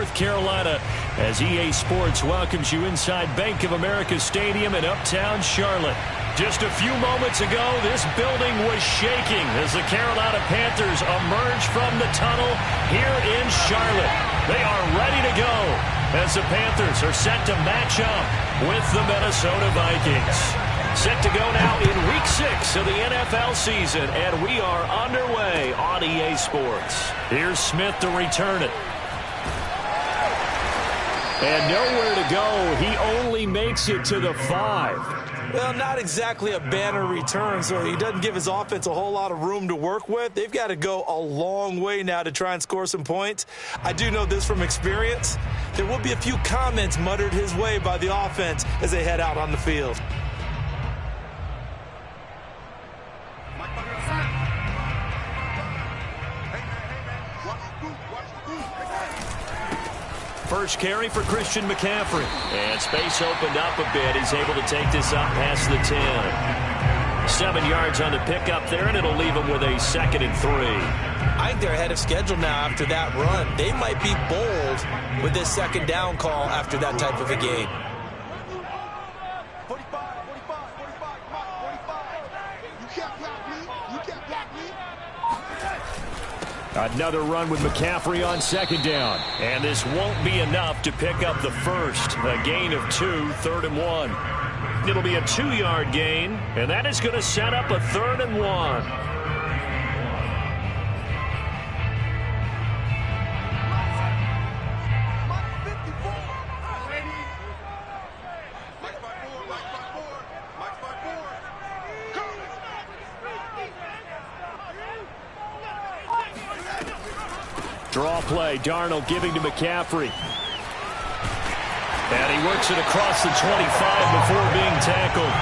North Carolina, as EA Sports welcomes you inside Bank of America Stadium in Uptown Charlotte. Just a few moments ago, this building was shaking as the Carolina Panthers emerge from the tunnel here in Charlotte. They are ready to go as the Panthers are set to match up with the Minnesota Vikings. Set to go now in Week 6 of the NFL season, and we are underway on EA Sports. Here's Smith to return it. And nowhere to go. He only makes it to the 5. Well, not exactly a banner return, so he doesn't give his offense a whole lot of room to work with. They've got to go a long way now to try and score some points. I do know this from experience. There will be a few comments muttered his way by the offense as they head out on the field. First carry for Christian McCaffrey. And space opened up a bit. He's able to take this up past the 10. 7 yards on the pickup there, and it'll leave him with a 2nd and 3. I think they're ahead of schedule now after that run. They might be bold with this 2nd down call after that type of a game. Another run with McCaffrey on 2nd down. And this won't be enough to pick up the first. A gain of 2, 3rd and 1. It'll be a 2-yard gain, and that is going to set up a 3rd and 1. Draw play, Darnold giving to McCaffrey. And he works it across the 25 before being tackled.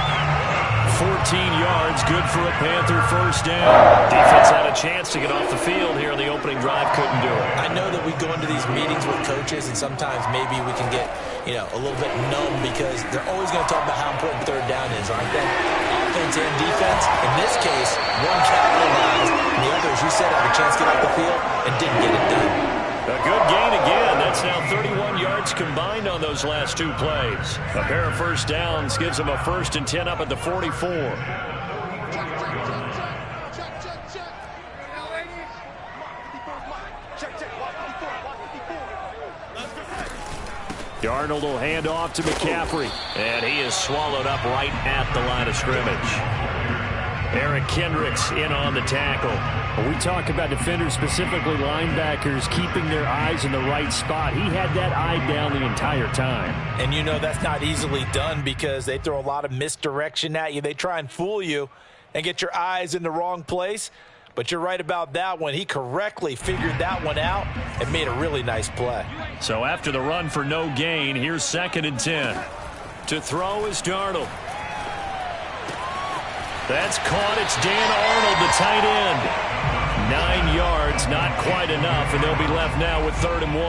14 yards, good for a Panther first down. Defense had a chance to get off the field here in the opening drive, couldn't do it. I know that we go into these meetings with coaches, and sometimes maybe we can get, a little bit numb because they're always going to talk about how important 3rd down is, aren't they? Offense and defense. In this case, one capitalized, and the other, as you said, had a chance to get off the field and didn't get it done. A good gain again. That's now 31 yards combined on those last 2 plays. A pair of first downs gives them a 1st and 10 up at the 44. Darnold will hand off to McCaffrey, and he is swallowed up right at the line of scrimmage. Eric Kendricks in on the tackle. When we talk about defenders, specifically linebackers, keeping their eyes in the right spot, he had that eye down the entire time. And that's not easily done because they throw a lot of misdirection at you. They try and fool you and get your eyes in the wrong place. But you're right about that one. He correctly figured that one out and made a really nice play. So after the run for no gain, here's 2nd and 10. To throw is Darnold. That's caught. It's Dan Arnold, the tight end. 9 yards, not quite enough, and they'll be left now with 3rd and 1.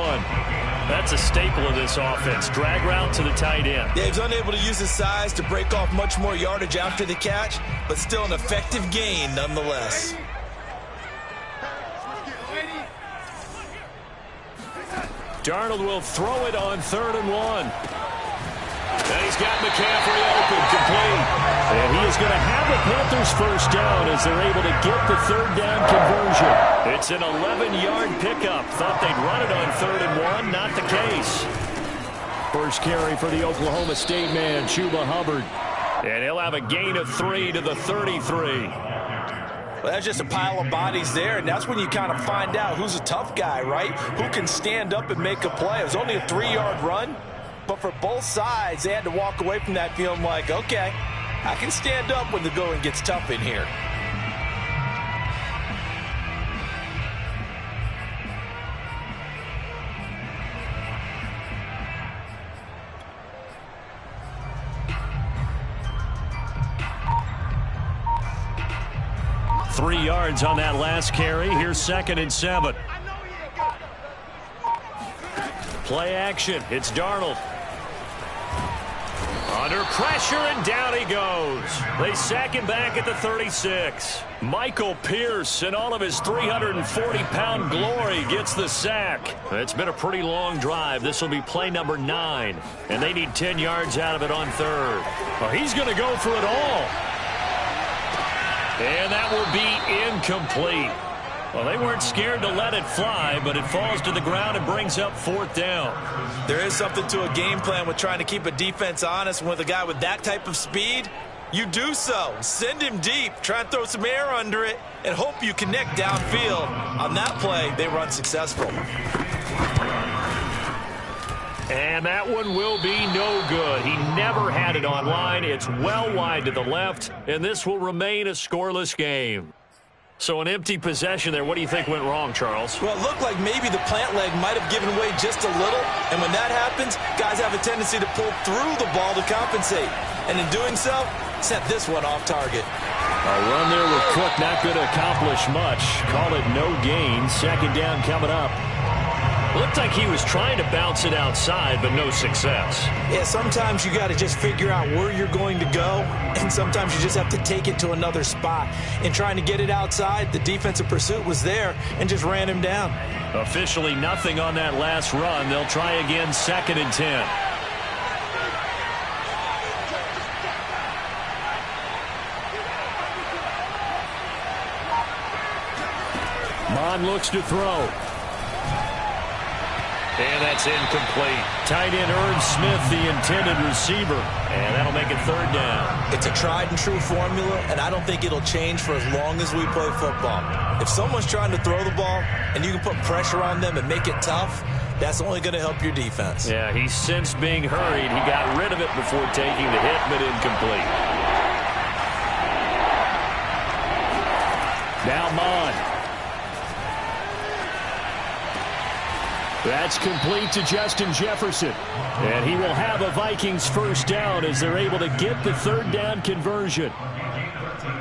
That's a staple of this offense. Drag route to the tight end. Yeah, he's unable to use his size to break off much more yardage after the catch, but still an effective gain nonetheless. Darnold will throw it on 3rd and 1. And he's got McCaffrey open, complete. And he is going to have the Panthers first down as they're able to get the 3rd down conversion. It's an 11-yard pickup. Thought they'd run it on 3rd and 1. Not the case. First carry for the Oklahoma State man, Chuba Hubbard. And he'll have a gain of 3 to the 33. Well, that's just a pile of bodies there, and that's when you kind of find out who's a tough guy, right? Who can stand up and make a play. It was only a 3-yard run, but for both sides, they had to walk away from that feeling like, okay, I can stand up when the going gets tough in here. Three yards on that last carry. Here's 2nd and 7. Play action. It's Darnold. Under pressure, and down he goes. They sack him back at the 36. Michael Pierce, in all of his 340-pound glory, gets the sack. It's been a pretty long drive. This will be play number 9, and they need 10 yards out of it on third. Well, he's going to go for it all. And that will be incomplete. Well, they weren't scared to let it fly, but it falls to the ground and brings up 4th down. There is something to a game plan with trying to keep a defense honest. With a guy with that type of speed, you do so. Send him deep, try and throw some air under it, and hope you connect downfield. On that play, they were unsuccessful. And that one will be no good. He never had it on line. It's well wide to the left, and this will remain a scoreless game. So an empty possession there. What do you think went wrong, Charles? Well, it looked like maybe the plant leg might have given way just a little. And when that happens, guys have a tendency to pull through the ball to compensate. And in doing so, set this one off target. A run there with Cook, not going to accomplish much. Call it no gain. 2nd down coming up. Looked like he was trying to bounce it outside, but no success. Yeah, sometimes you got to just figure out where you're going to go, and sometimes you just have to take it to another spot. In trying to get it outside, the defensive pursuit was there and just ran him down. Officially nothing on that last run. They'll try again, 2nd and 10. Mond looks to throw. And that's incomplete. Tight end Irv Smith, the intended receiver. And that'll make it 3rd down. It's a tried and true formula, and I don't think it'll change for as long as we play football. If someone's trying to throw the ball and you can put pressure on them and make it tough, that's only going to help your defense. Yeah, he sensed being hurried. He got rid of it before taking the hit, but incomplete. Now Mond. That's complete to Justin Jefferson. And he will have a Vikings 1st down as they're able to get the 3rd down conversion.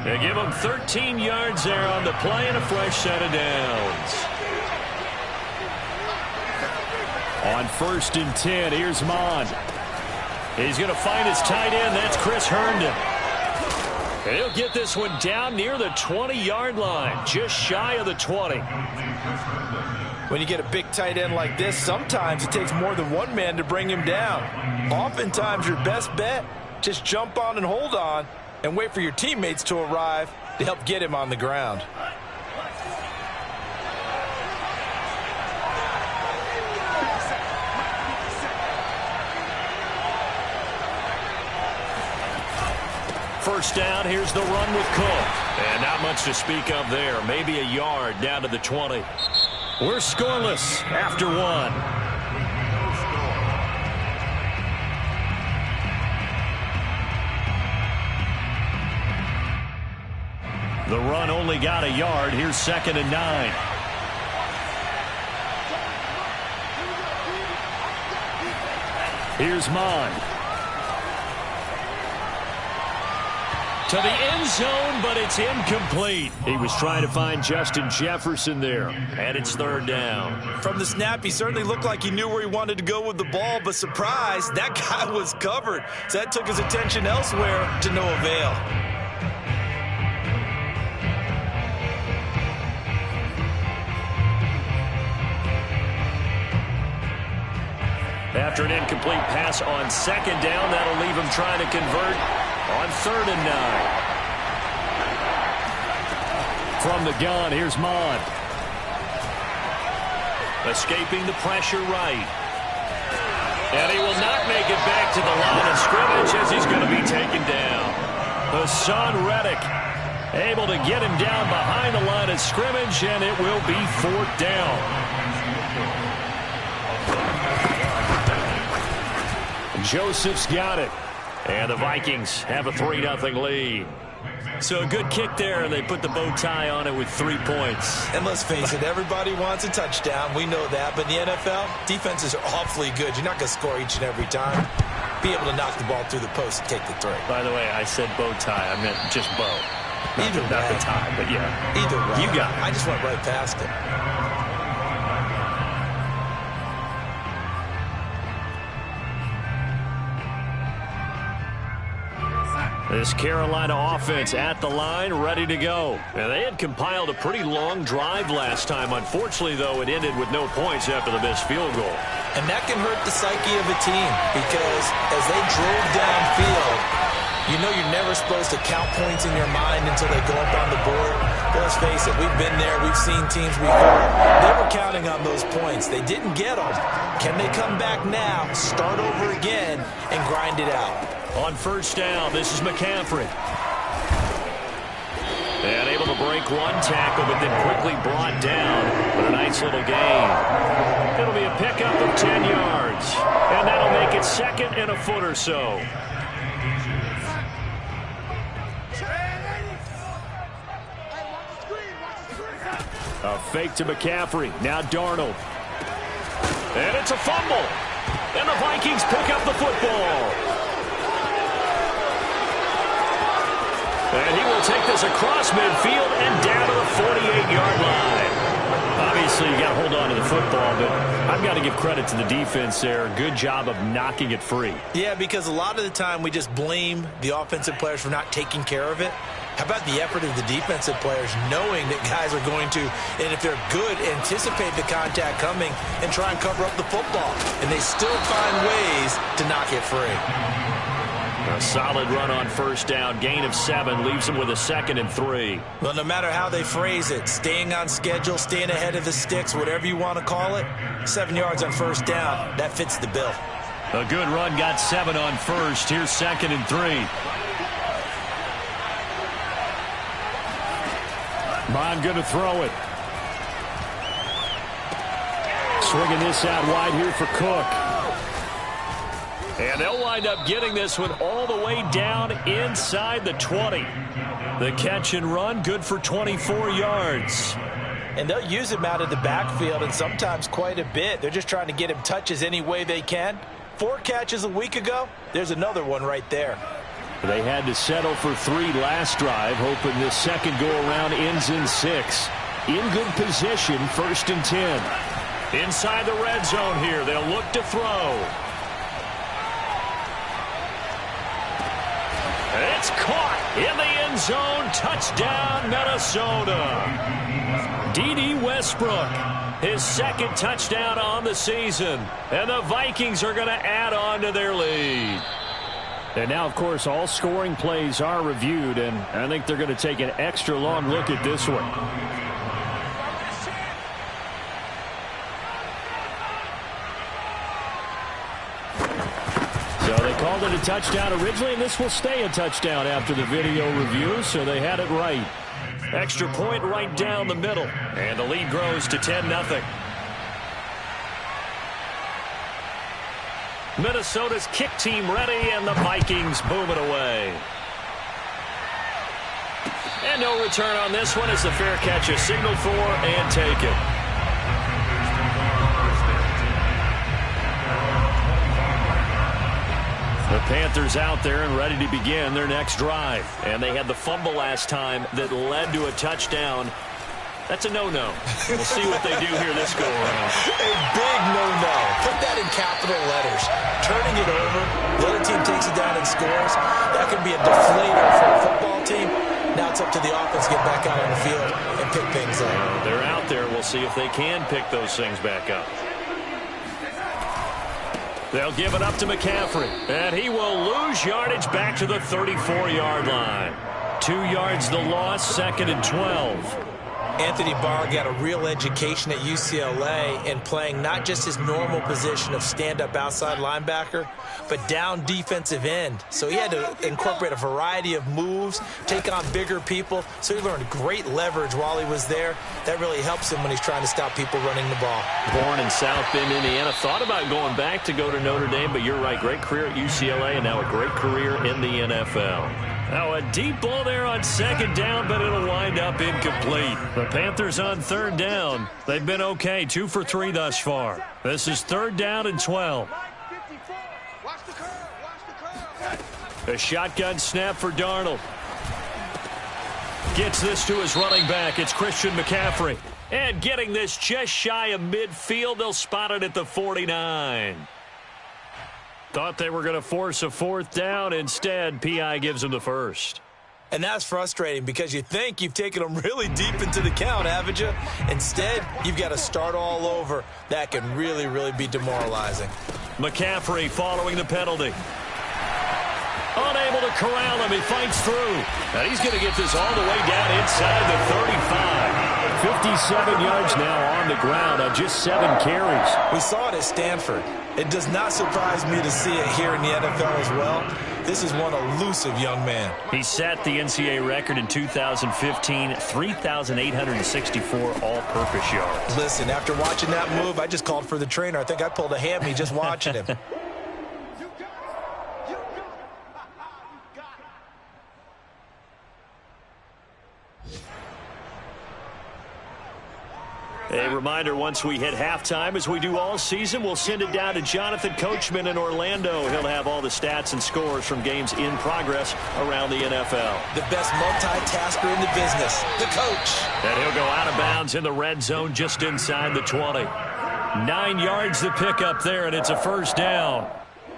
They give him 13 yards there on the play and a fresh set of downs. On 1st and 10, here's Mond. He's going to find his tight end. That's Chris Herndon. And he'll get this one down near the 20-yard line, just shy of the 20. When you get a big tight end like this, sometimes it takes more than one man to bring him down. Oftentimes, your best bet, just jump on and hold on and wait for your teammates to arrive to help get him on the ground. First down, here's the run with Cook. And not much to speak of there. Maybe a yard down to the 20. We're scoreless after 1. The run only got a yard. Here's 2nd and 9. Here's Mond. To the end zone, but it's incomplete. He was trying to find Justin Jefferson there, and it's 3rd down. From the snap, he certainly looked like he knew where he wanted to go with the ball, but surprise, that guy was covered. So that took his attention elsewhere to no avail. After an incomplete pass on 2nd down, that'll leave him trying to convert on 3rd and 9. From the gun, here's Mond. Escaping the pressure right. And he will not make it back to the line of scrimmage as he's going to be taken down. Hassan Reddick able to get him down behind the line of scrimmage, and it will be 4th down. Joseph's got it. And the Vikings have a 3-0 lead. So a good kick there, and they put the bow tie on it with 3 points. And let's face it, everybody wants a touchdown. We know that. But in the NFL, defenses are awfully good. You're not going to score each and every time. Be able to knock the ball through the post and take the 3. By the way, I said bow tie. I meant just bow. Not the tie, but yeah. Either way. You got it. I just went right past it. This Carolina offense at the line, ready to go. And they had compiled a pretty long drive last time. Unfortunately, though, it ended with no points after the missed field goal. And that can hurt the psyche of a team because as they drove downfield, you know you're never supposed to count points in your mind until they go up on the board. But let's face it, we've been there. We've seen teams before. They were counting on those points. They didn't get them. Can they come back now, start over again, and grind it out? On first down, this is McCaffrey. And able to break one tackle, but then quickly brought down. But a nice little gain. It'll be a pickup of 10 yards. And that'll make it second and a foot or so. A fake to McCaffrey. Now Darnold. And it's a fumble. And the Vikings pick up the football. And he will take this across midfield and down to the 48-yard line. Obviously, you got to hold on to the football, but I've got to give credit to the defense there. Good job of knocking it free. Yeah, because a lot of the time we just blame the offensive players for not taking care of it. How about the effort of the defensive players knowing that guys are going to, and if they're good, anticipate the contact coming and try and cover up the football. And they still find ways to knock it free. A solid run on first down. Gain of 7 leaves them with a 2nd and 3. Well, no matter how they phrase it, staying on schedule, staying ahead of the sticks, whatever you want to call it, 7 yards on first down, that fits the bill. A good run, got 7 on first. Here's 2nd and 3. Bond going to throw it. Swinging this out wide here for Cook. And they'll wind up getting this one all the way down inside the 20. The catch and run, good for 24 yards. And they'll use him out of the backfield, and sometimes quite a bit. They're just trying to get him touches any way they can. 4 catches a week ago. There's another one right there. They had to settle for 3 last drive, hoping this second go-around ends in 6. In good position, 1st and 10. Inside the red zone here, they'll look to throw. It's caught in the end zone. Touchdown, Minnesota. D.D. Westbrook, his 2nd touchdown on the season. And the Vikings are going to add on to their lead. And now, of course, all scoring plays are reviewed, and I think they're going to take an extra long look at this one. So they called it a touchdown originally, and this will stay a touchdown after the video review, so they had it right. Extra point right down the middle, and the lead grows to 10-0. Minnesota's kick team ready, and the Vikings boom it away. And no return on this one as the fair catch is signaled for and taken. The Panthers out there and ready to begin their next drive. And they had the fumble last time that led to a touchdown. That's a no-no. We'll see what they do here this go-around. A big no-no. Put that in capital letters. Turning it over, the other team takes it down and scores. That could be a deflator for a football team. Now it's up to the offense to get back out on the field and pick things up. They're out there. We'll see if they can pick those things back up. They'll give it up to McCaffrey. And he will lose yardage back to the 34-yard line. 2 yards the loss, 2nd and 12. Anthony Barr got a real education at UCLA in playing not just his normal position of stand-up outside linebacker, but down defensive end. So he had to incorporate a variety of moves, take on bigger people. So he learned great leverage while he was there. That really helps him when he's trying to stop people running the ball. Born in South Bend, Indiana. Thought about going back to go to Notre Dame, but you're right. Great career at UCLA and now a great career in the NFL. Now a deep ball there on 2nd down, but it'll wind up incomplete. The Panthers on 3rd down. They've been okay, 2 for 3 thus far. This is 3rd down and 12. A shotgun snap for Darnold. Gets this to his running back. It's Christian McCaffrey. And getting this just shy of midfield, they'll spot it at the 49. Thought they were going to force a fourth down. Instead, P.I. gives them the first. And that's frustrating because you think you've taken them really deep into the count, haven't you? Instead, you've got to start all over. That can really, really be demoralizing. McCaffrey following the penalty. Unable to corral him. He fights through. And he's going to get this all the way down inside the 35. 57 yards now on the ground on just 7 carries. We saw it at Stanford. It does not surprise me to see it here in the NFL as well. This is one elusive young man. He set the NCAA record in 2015, 3,864 all-purpose yards. Listen, after watching that move, I just called for the trainer. I think I pulled a hammy just watching him. A reminder, once we hit halftime, as we do all season, we'll send it down to Jonathan Coachman in Orlando. He'll have all the stats and scores from games in progress around the NFL. The best multitasker in the business, the coach. And he'll go out of bounds in the red zone just inside the 20. 9 yards to pick up there, and it's a first down.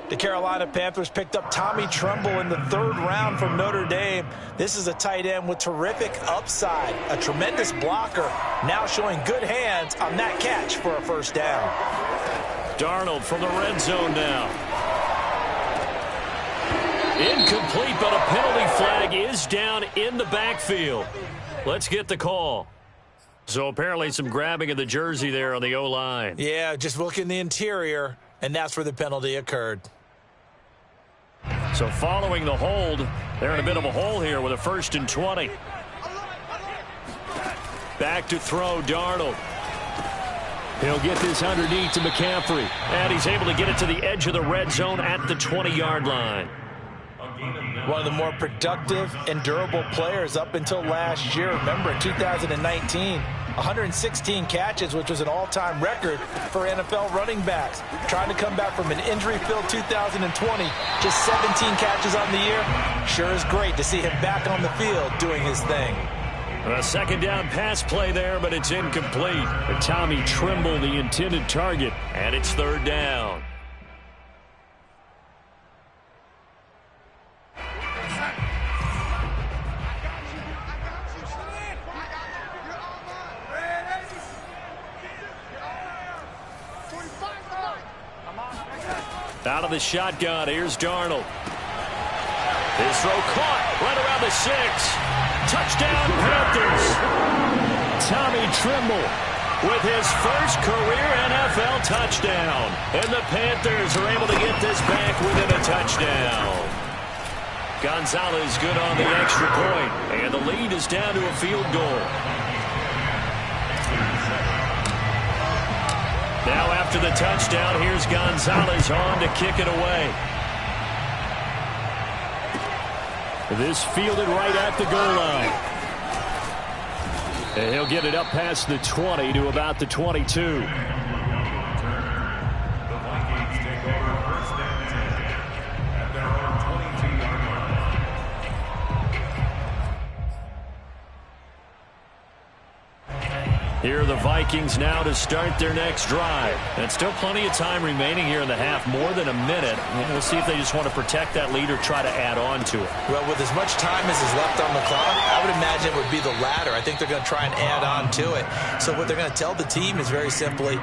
The Carolina Panthers picked up Tommy Tremble in the 3rd round from Notre Dame. This is a tight end with terrific upside, a tremendous blocker, now showing good hands on that catch for a first down. Darnold from the red zone now. Incomplete, but a penalty flag is down in the backfield. Let's get the call. So apparently some grabbing of the jersey there on the O-line. Yeah, just look in the interior, and that's where the penalty occurred. So following the hold, they're in a bit of a hole here with a 1st and 20. Back to throw, Darnold. He'll get this underneath to McCaffrey. And he's able to get it to the edge of the red zone at the 20-yard line. One of the more productive and durable players up until last year. Remember, in 2019, 116 catches, which was an all-time record for NFL running backs. Trying to come back from an injury-filled 2020, just 17 catches on the year. Sure is great to see him back on the field doing his thing. A second down pass play there, but it's incomplete. But Tommy Tremble, the intended target, and it's 3rd down. Out of the shotgun, here's Darnold. His throw caught right around the 6. Touchdown, Panthers. Tommy Tremble with his first career NFL touchdown. And the Panthers are able to get this back within a touchdown. Gonzalez good on the extra point, and the lead is down to a field goal. Now after the touchdown, here's Gonzalez on to kick it away. This fielded right at the goal line. And he'll get it up past the 20 to about the 22. Here are the Vikings now to start their next drive. And still plenty of time remaining here in the half, more than a minute. And we'll see if they just want to protect that lead or try to add on to it. Well, with as much time as is left on the clock, I would imagine it would be the latter. I think they're going to try and add on to it. So what they're going to tell the team is very simply,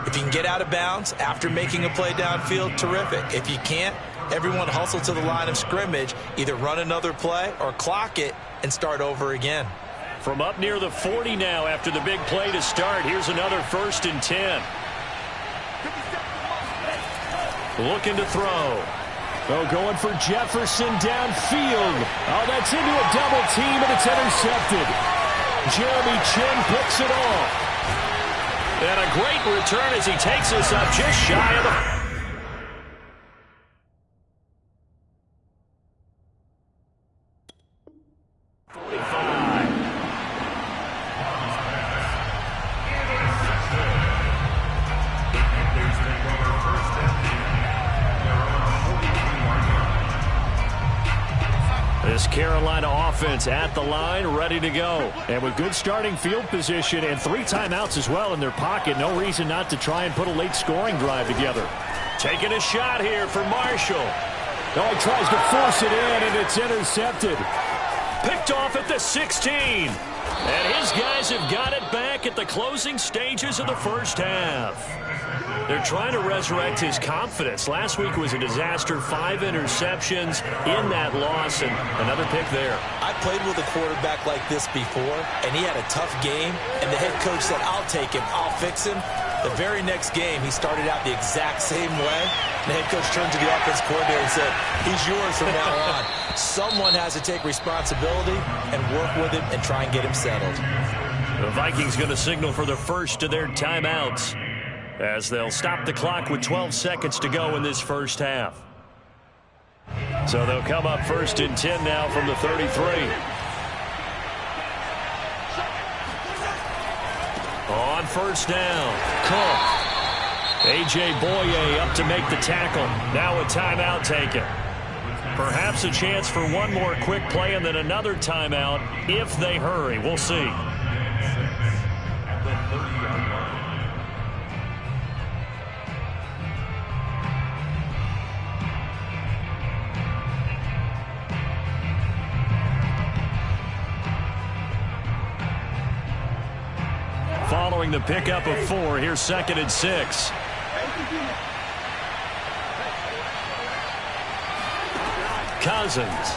if you can get out of bounds after making a play downfield, terrific. If you can't, everyone hustle to the line of scrimmage, either run another play or clock it and start over again. From up near the 40 now after the big play to start. Here's another 1st and 10. Looking to throw. Oh, going for Jefferson downfield. Oh, that's into a double team, and it's intercepted. Jeremy Chin picks it off. And a great return as he takes us up just shy of the... This Carolina offense at the line, ready to go. And with good starting field position and 3 timeouts as well in their pocket, no reason not to try and put a late scoring drive together. Taking a shot here for Marshall. Oh, he tries to force it in, and it's intercepted. Picked off at the 16. And his guys have got it back at the closing stages of the first half. They're trying to resurrect his confidence. Last week was a disaster. 5 interceptions in that loss, and another pick there. I played with a quarterback like this before, and he had a tough game, and the head coach said, I'll take him, I'll fix him. The very next game, he started out the exact same way. The head coach turned to the offense coordinator and said, he's yours from now on. Someone has to take responsibility and work with him and try and get him settled. The Vikings going to signal for the first of their timeouts, as they'll stop the clock with 12 seconds to go in this first half. So they'll come up first and 10 now from the 33. On first down, Cook. A.J. Boye up to make the tackle. Now a timeout taken. Perhaps a chance for one more quick play and then another timeout if they hurry. We'll see. Following the pickup of 4, here's 2nd and 6. Cousins.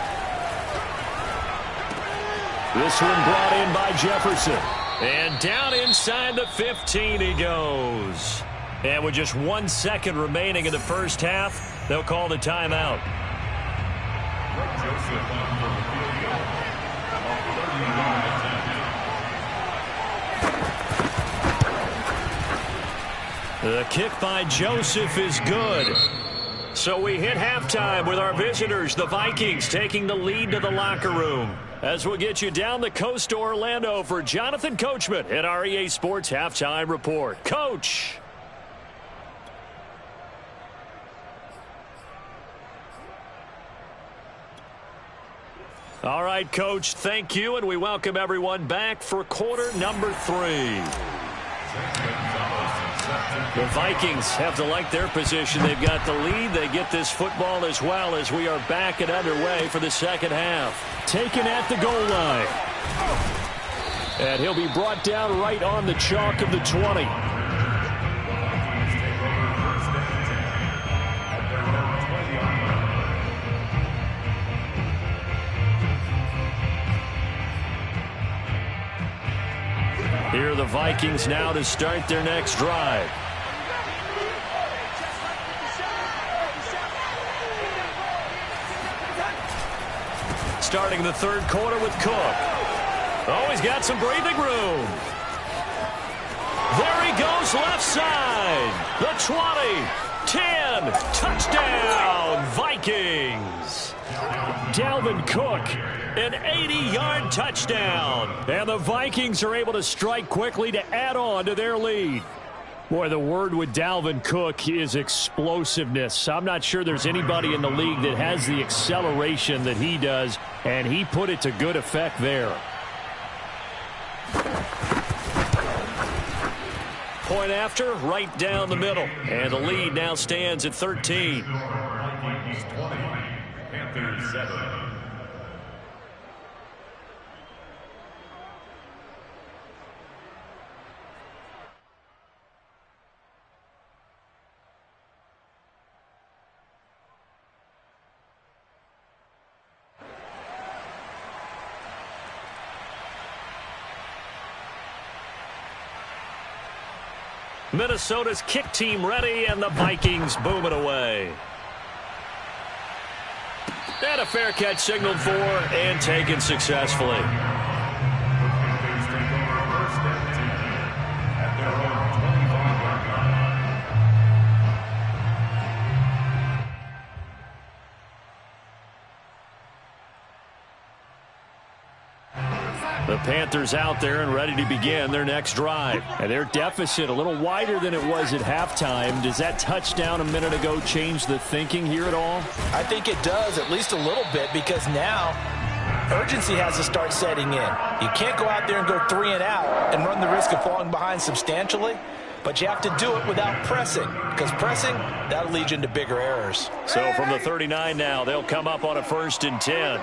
This one brought in by Jefferson. And down inside the 15 he goes. And with just 1 second remaining in the first half, they'll call the timeout. The kick by Joseph is good. So we hit halftime with our visitors, the Vikings, taking the lead to the locker room. As we'll get you down the coast to Orlando for Jonathan Coachman at our EA Sports Halftime Report. Coach. All right, Coach, thank you, and we welcome everyone back for quarter number 3. The Vikings have to like their position. They've got the lead. They get this football as well as we are back and underway for the second half. Taken at the goal line. And he'll be brought down right on the chalk of the 20. Here are the Vikings now to start their next drive. Starting the third quarter with Cook. Oh, he's got some breathing room. There he goes left side. The 20, 10, touchdown, Vikings. Dalvin Cook, an 80-yard touchdown. And the Vikings are able to strike quickly to add on to their lead. Boy, the word with Dalvin Cook is explosiveness. I'm not sure there's anybody in the league that has the acceleration that he does, and he put it to good effect there. Point after, right down the middle. And the lead now stands at 13. Vikings 20, Panthers 7. Minnesota's kick team ready, and the Vikings boom it away. And a fair catch signaled for and taken successfully. The Panthers out there and ready to begin their next drive. And their deficit a little wider than it was at halftime. Does that touchdown a minute ago change the thinking here at all? I think it does, at least a little bit, because now urgency has to start setting in. You can't go out there and go 3 and out and run the risk of falling behind substantially. But you have to do it without pressing, because pressing, that'll lead you into bigger errors. So from the 39 now, they'll come up on a 1st and 10.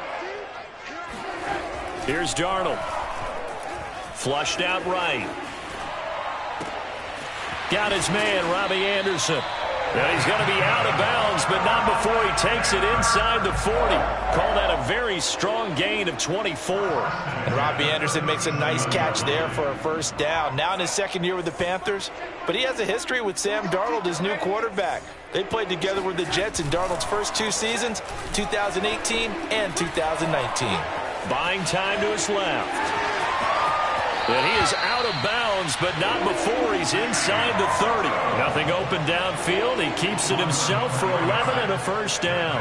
Here's Darnold. Flushed out right. Got his man, Robbie Anderson. And he's going to be out of bounds, but not before he takes it inside the 40. Call that a very strong gain of 24. And Robbie Anderson makes a nice catch there for a 1st down. Now in his 2nd year with the Panthers, but he has a history with Sam Darnold, his new quarterback. They played together with the Jets in Darnold's first 2 seasons, 2018 and 2019. Buying time to his left. And he is out of bounds, but not before he's inside the 30. Nothing open downfield. He keeps it himself for 11 and a 1st down.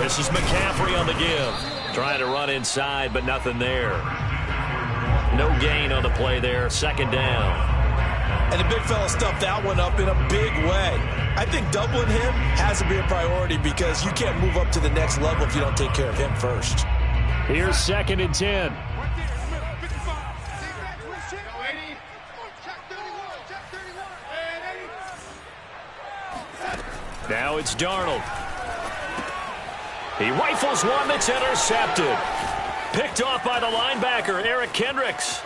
This is McCaffrey on the give. Trying to run inside, but nothing there. No gain on the play there. 2nd down. And the big fella stuffed that one up in a big way. I think doubling him has to be a priority because you can't move up to the next level if you don't take care of him first. Here's 2nd and 10. Now it's Darnold. He rifles one that's intercepted. Picked off by the linebacker, Eric Kendricks.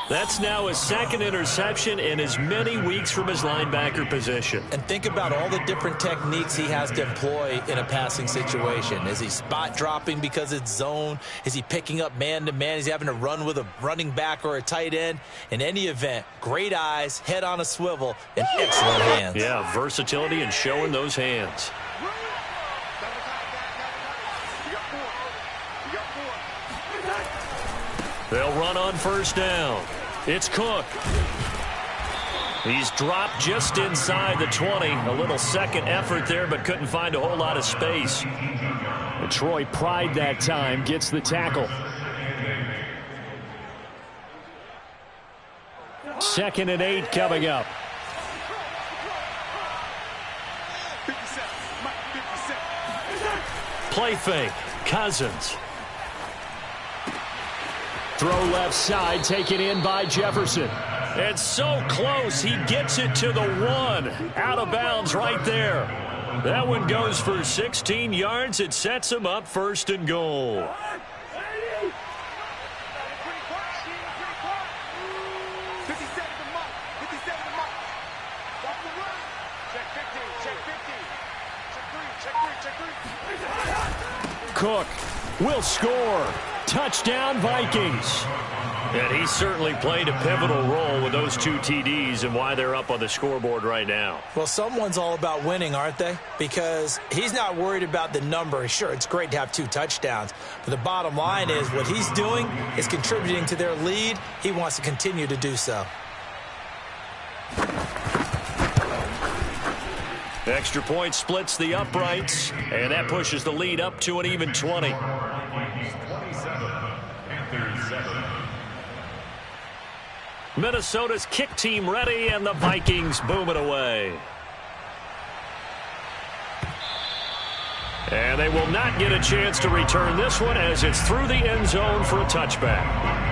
That's now his 2nd interception in as many weeks from his linebacker position. And think about all the different techniques he has to employ in a passing situation. Is he spot dropping because it's zone? Is he picking up man-to-man? Is he having to run with a running back or a tight end? In any event, great eyes, head on a swivel, and excellent hands. Yeah, versatility and showing those hands. They'll run on 1st down. It's Cook. He's dropped just inside the 20. A little second effort there, but couldn't find a whole lot of space. And Troy Pride that time gets the tackle. 2nd and 8 coming up. Play fake. Cousins. Throw left side, taken in by Jefferson. And so close, he gets it to the 1. Out of bounds right there. That one goes for 16 yards. It sets him up 1st and goal. Cook will score. Touchdown, Vikings. And he certainly played a pivotal role with those 2 TDs and why they're up on the scoreboard right now. Well, someone's all about winning, aren't they? Because he's not worried about the number. Sure, it's great to have 2 touchdowns. But the bottom line is what he's doing is contributing to their lead. He wants to continue to do so. Extra point splits the uprights, and that pushes the lead up to an even 20. Minnesota's kick team ready, and the Vikings boom it away. And they will not get a chance to return this one as it's through the end zone for a touchback.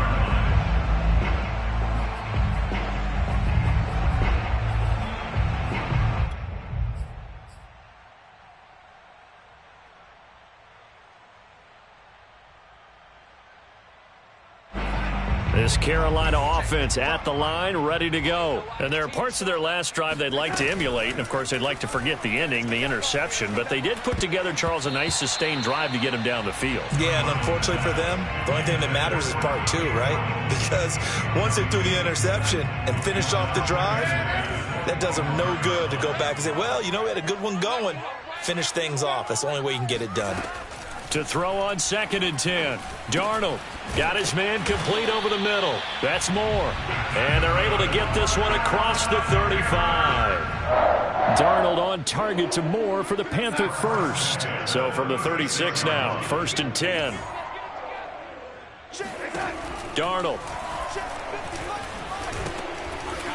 This Carolina offense at the line, ready to go. And there are parts of their last drive they'd like to emulate, and of course they'd like to forget the ending, the interception, but they did put together, Charles, a nice sustained drive to get him down the field. Yeah, and unfortunately for them, the only thing that matters is part 2, right? Because once they threw the interception and finished off the drive, that does them no good to go back and say, well, you know, we had a good one going. Finish things off. That's the only way you can get it done. To throw on 2nd and 10. Darnold got his man complete over the middle. That's Moore. And they're able to get this one across the 35. Darnold on target to Moore for the Panther first. So from the 36 now, 1st and 10. Darnold.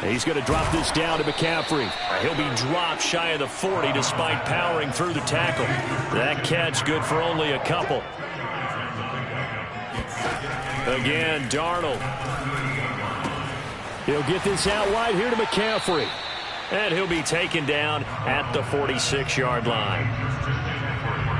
He's going to drop this down to McCaffrey. He'll be dropped shy of the 40 despite powering through the tackle. That catch good for only a couple. Again, Darnold. He'll get this out wide here to McCaffrey. And he'll be taken down at the 46-yard line.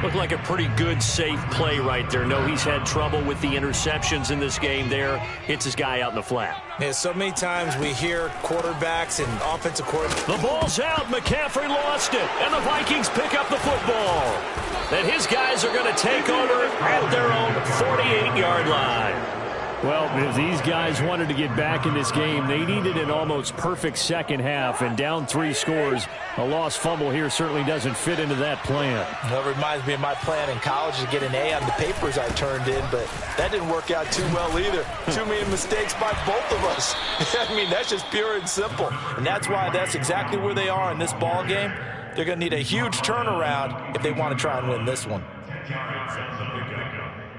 Looked like a pretty good, safe play right there. No, he's had trouble with the interceptions in this game there. Hits his guy out in the flat. Yeah, so many times we hear quarterbacks and offensive coordinators. The ball's out. McCaffrey lost it. And the Vikings pick up the football. And his guys are going to take over at their own 48-yard line. Well, if these guys wanted to get back in this game, they needed an almost perfect second half, and down 3 scores. A lost fumble here certainly doesn't fit into that plan. That reminds me of my plan in college to get an A on the papers I turned in, but that didn't work out too well either. Too many mistakes by both of us. I mean, that's just pure and simple. And that's why that's exactly where they are in this ball game. They're going to need a huge turnaround if they want to try and win this one.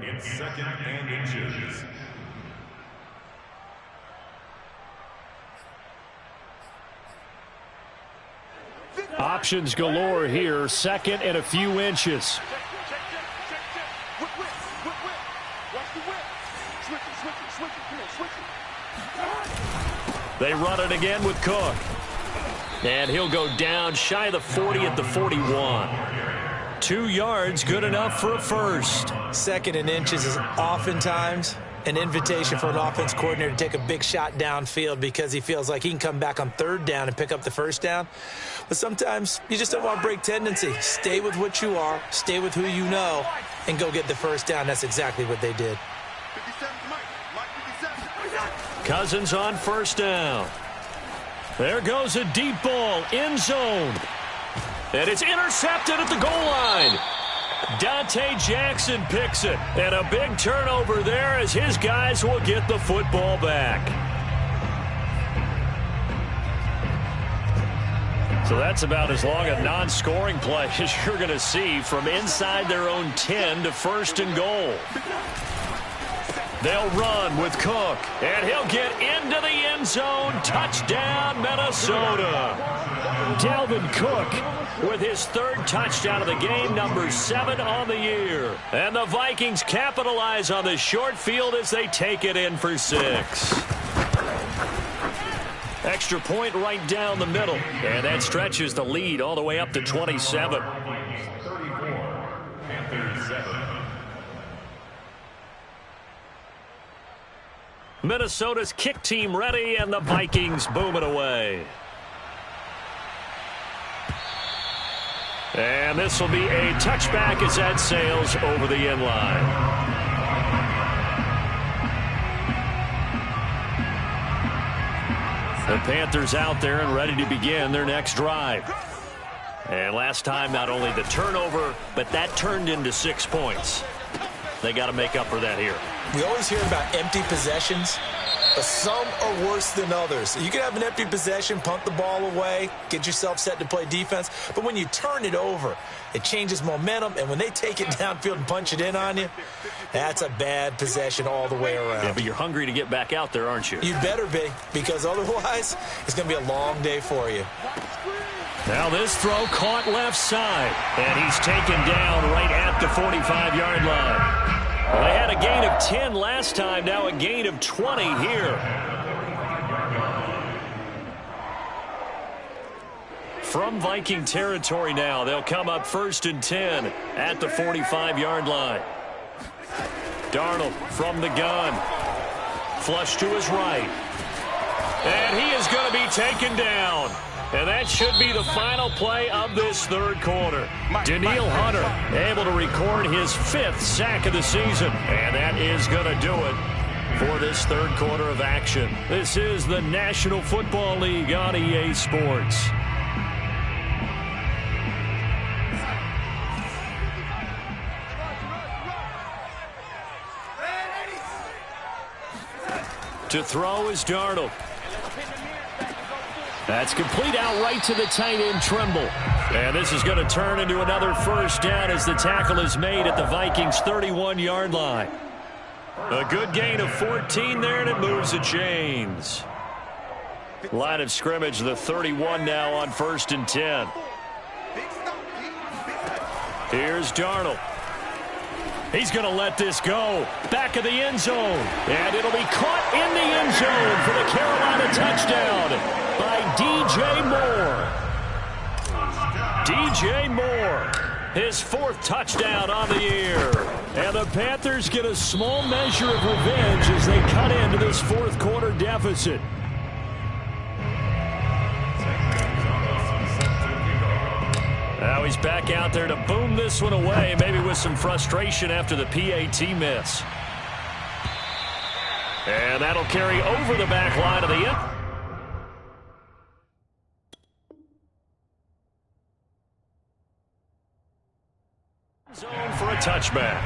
It's 2nd and inches. Options galore here. 2nd and a few inches. They run it again with Cook. And he'll go down shy of the 40 at the 41. 2 yards, good enough for a first. 2nd and inches is oftentimes an invitation for an offense coordinator to take a big shot downfield because he feels like he can come back on 3rd down and pick up the first down. But sometimes you just don't want to break tendency. Stay with what you are, stay with who you know, and go get the first down. That's exactly what they did. Cousins on 1st down. There goes a deep ball, end zone. And it's intercepted at the goal line. Dante Jackson picks it. And a big turnover there as his guys will get the football back. So that's about as long a non-scoring play as you're going to see from inside their own 10 to 1st and goal. They'll run with Cook, and he'll get into the end zone. Touchdown, Minnesota. Dalvin Cook with his 3rd touchdown of the game, number 7 on the year. And the Vikings capitalize on the short field as they take it in for 6. Extra point right down the middle, and that stretches the lead all the way up to 27. 34, Panthers 7. Minnesota's kick team ready, and the Vikings boom it away. And this will be a touchback as that sails over the end line. The Panthers out there and ready to begin their next drive. And last time, not only the turnover, but that turned into 6 points. They got to make up for that here. We always hear about empty possessions, but some are worse than others. You can have an empty possession, punt the ball away, get yourself set to play defense, but when you turn it over, it changes momentum, and when they take it downfield and punch it in on you, that's a bad possession all the way around. Yeah, but you're hungry to get back out there, aren't you? You better be, because otherwise it's going to be a long day for you. Now this throw caught left side, and he's taken down right at the 45-yard line. Well, they had a gain of 10 last time, now a gain of 20 here. From Viking territory now, they'll come up 1st and 10 at the 45-yard line. Darnold from the gun. Flush to his right. And he is going to be taken down. And that should be the final play of this 3rd quarter. Danielle Hunter able to record his 5th sack of the season. And that is going to do it for this 3rd quarter of action. This is the National Football League on EA Sports. To throw is Darnold. That's complete out right to the tight end, Trimble. And this is going to turn into another first down as the tackle is made at the Vikings' 31-yard line. A good gain of 14 there, and it moves the chains. Line of scrimmage, the 31 now on 1st and 10. Here's Darnold. He's going to let this go. Back of the end zone. And it'll be caught in the end zone for the Carolina touchdown by DJ Moore. DJ Moore, his 4th touchdown on the year. And the Panthers get a small measure of revenge as they cut into this 4th quarter deficit. Now he's back out there to boom this one away, maybe with some frustration after the PAT miss. And that'll carry over the back line of the end zone for a touchback.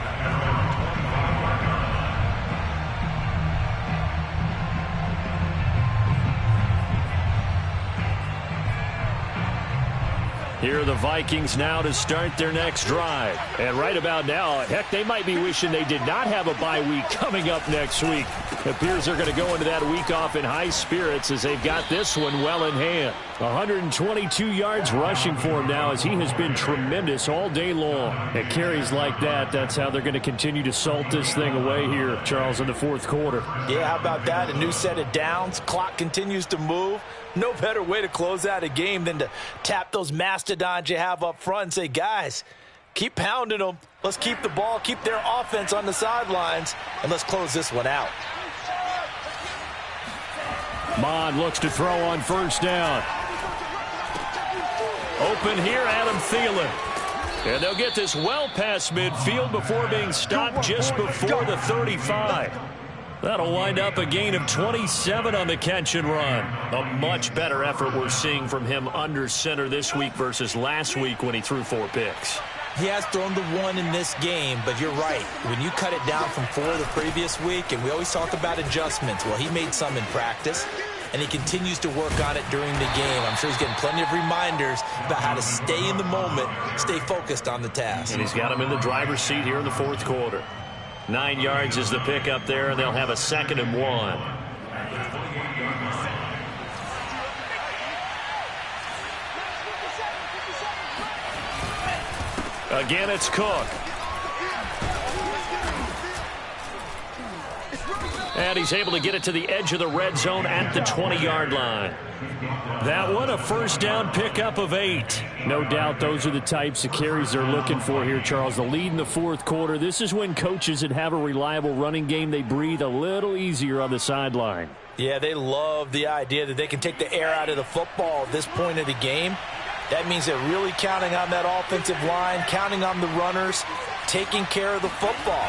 Here are the Vikings now to start their next drive. And right about now, heck, they might be wishing they did not have a bye week coming up next week. It appears they're going to go into that week off in high spirits as they've got this one well in hand. 122 yards rushing for him now as he has been tremendous all day long. At carries like that, that's how they're going to continue to salt this thing away here, Charles, in the 4th quarter. Yeah, how about that? A new set of downs. Clock continues to move. No better way to close out a game than to tap those mastodons you have up front and say, guys, keep pounding them. Let's keep the ball, keep their offense on the sidelines, and let's close this one out. Mond looks to throw on 1st down. Open here, Adam Thielen. And they'll get this well past midfield before being stopped just before the 35. That'll wind up a gain of 27 on the catch and run. A much better effort we're seeing from him under center this week versus last week when he threw 4 picks. He has thrown the 1 in this game, but you're right. When you cut it down from 4 the previous week, and we always talk about adjustments, well, he made some in practice, and he continues to work on it during the game. I'm sure he's getting plenty of reminders about how to stay in the moment, stay focused on the task. And he's got him in the driver's seat here in the 4th quarter. 9 yards is the pickup there, and they'll have a 2nd and 1. Again, it's Cook. And he's able to get it to the edge of the red zone at the 20-yard line. That one, a 1st down pickup of 8. No doubt those are the types of carries they're looking for here, Charles. The lead in the 4th quarter. This is when coaches that have a reliable running game, they breathe a little easier on the sideline. Yeah, they love the idea that they can take the air out of the football at this point of the game. That means they're really counting on that offensive line, counting on the runners, taking care of the football.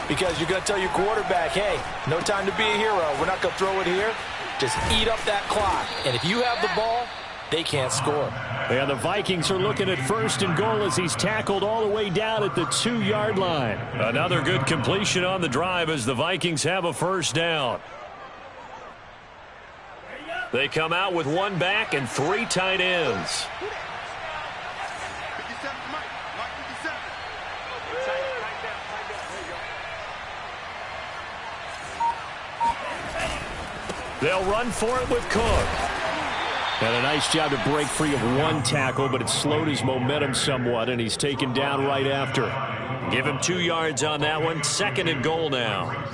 Because you're going to tell your quarterback, hey, no time to be a hero. We're not going to throw it here. Just eat up that clock. And if you have the ball, they can't score. Yeah, the Vikings are looking at 1st and goal as he's tackled all the way down at the 2-yard line. Another good completion on the drive as the Vikings have a 1st down. They come out with 1 back and 3 tight ends. They'll run for it with Cook. And a nice job to break free of 1 tackle, but it slowed his momentum somewhat, and he's taken down right after. Give him 2 yards on that one. 2nd and goal now.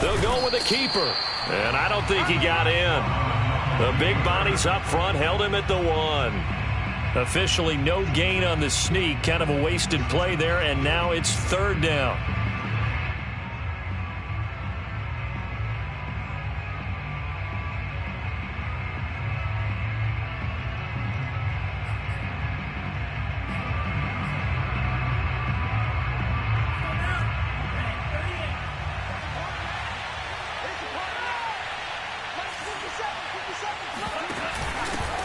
They'll go with a keeper. And I don't think he got in. The big bodies up front held him at the 1. Officially no gain on the sneak. Kind of a wasted play there, and now it's 3rd down.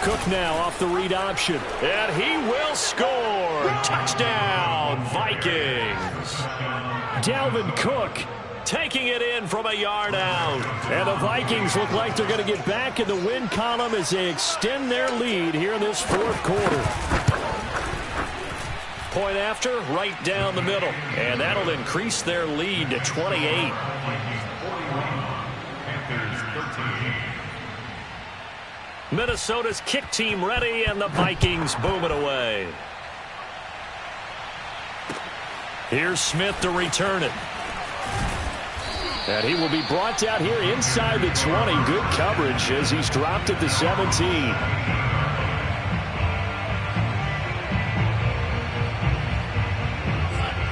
Cook now off the read option. And he will score. Touchdown, Vikings. Dalvin Cook taking it in from a yard out. And the Vikings look like they're going to get back in the win column as they extend their lead here in this fourth quarter. Point after, right down the middle. And that'll increase their lead to 28. Minnesota's kick team ready, and the Vikings boom it away. Here's Smith to return it. And he will be brought down here inside the 20. Good coverage as he's dropped at the 17.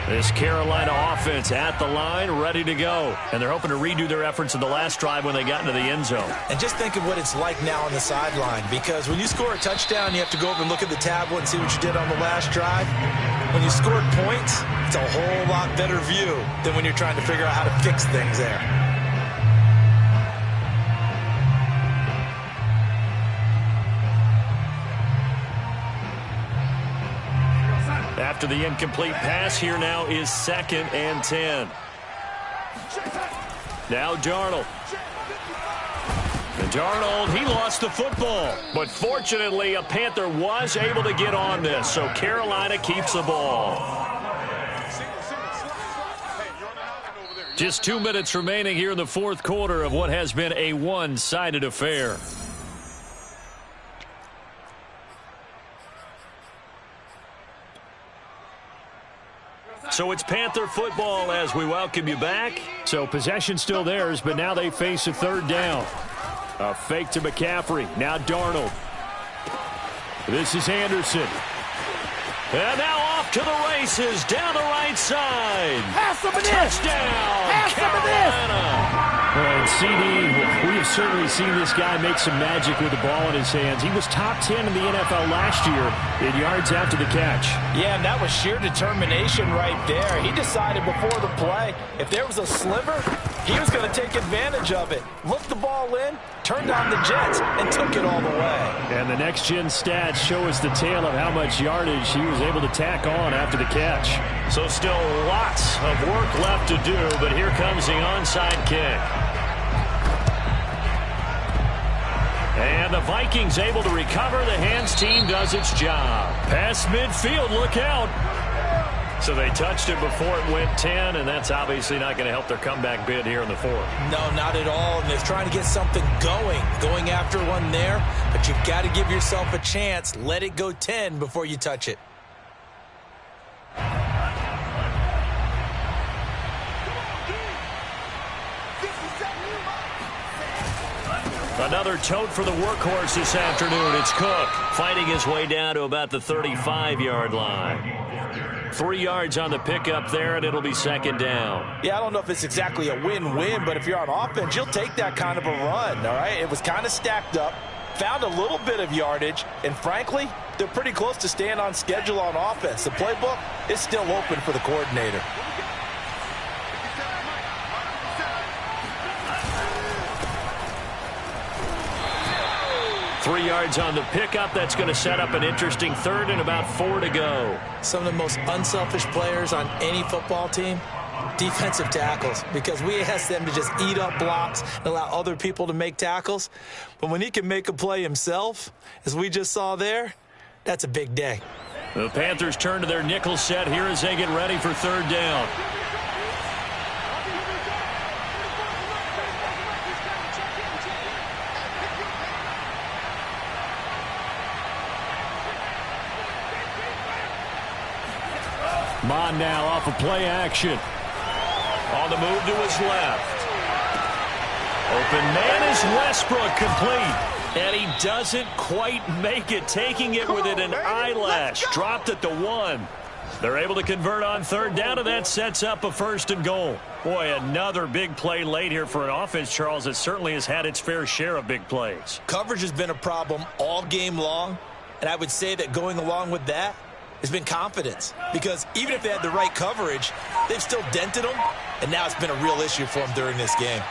This Carolina offense at the line, ready to go. And they're hoping to redo their efforts in the last drive when they got into the end zone. And just think of what it's like now on the sideline, because when you score a touchdown, you have to go over and look at the tablet and see what you did on the last drive. When you scored points, it's a whole lot better view than when you're trying to figure out how to fix things there. After the incomplete pass, here now is 2nd and 10. Now Darnold. And Darnold, he lost the football. But fortunately, a Panther was able to get on this, so Carolina keeps the ball. Just 2 minutes remaining here in the fourth quarter of what has been a one-sided affair. So it's Panther football as we welcome you back. So possession still theirs, but now they face a third down. A fake to McCaffrey. Now Darnold. This is Anderson. And now off to the races down the right side. Touchdown, Carolina. And CD, we have certainly seen this guy make some magic with the ball in his hands. He was top 10 in the NFL last year in yards after the catch. Yeah, and that was sheer determination right there. He decided before the play, if there was a sliver, he was going to take advantage of it. Looked the ball in, turned on the Jets, and took it all the way. And the next-gen stats show us the tale of how much yardage he was able to tack on after the catch. So still lots of work left to do, but here comes the onside kick. And the Vikings able to recover. The hands team does its job. Past midfield, look out. So they touched it before it went 10, and that's obviously not going to help their comeback bid here in the fourth. No, not at all, and they're trying to get something going after one there, but you've got to give yourself a chance. Let it go 10 before you touch it. Another tote for the workhorse this afternoon. It's Cook fighting his way down to about the 35-yard line. 3 yards on the pickup there, and it'll be 2nd down. Yeah, I don't know if it's exactly a win-win, but if you're on offense, you'll take that kind of a run, all right? It was kind of stacked up, found a little bit of yardage, and frankly, they're pretty close to staying on schedule on offense. The playbook is still open for the coordinator. 3 yards on the pickup. That's going to set up an interesting 3rd and about 4 to go. Some of the most unselfish players on any football team, defensive tackles, because we ask them to just eat up blocks and allow other people to make tackles. But when he can make a play himself, as we just saw there, that's a big day. The Panthers turn to their nickel set here as they get ready for 3rd down. Mond now off of play action. On the move to his left. Open man is Westbrook, complete. And he doesn't quite make it, taking it within an eyelash. Dropped at the 1. They're able to convert on 3rd down, and that sets up a 1st and goal. Boy, another big play late here for an offense, Charles, that certainly has had its fair share of big plays. Coverage has been a problem all game long, and I would say that going along with that has been confidence, because even if they had the right coverage, they've still dented them, and now it's been a real issue for them during this game.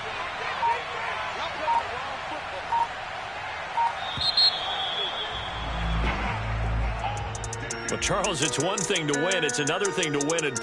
Well, Charles, it's one thing to win. It's another thing to win and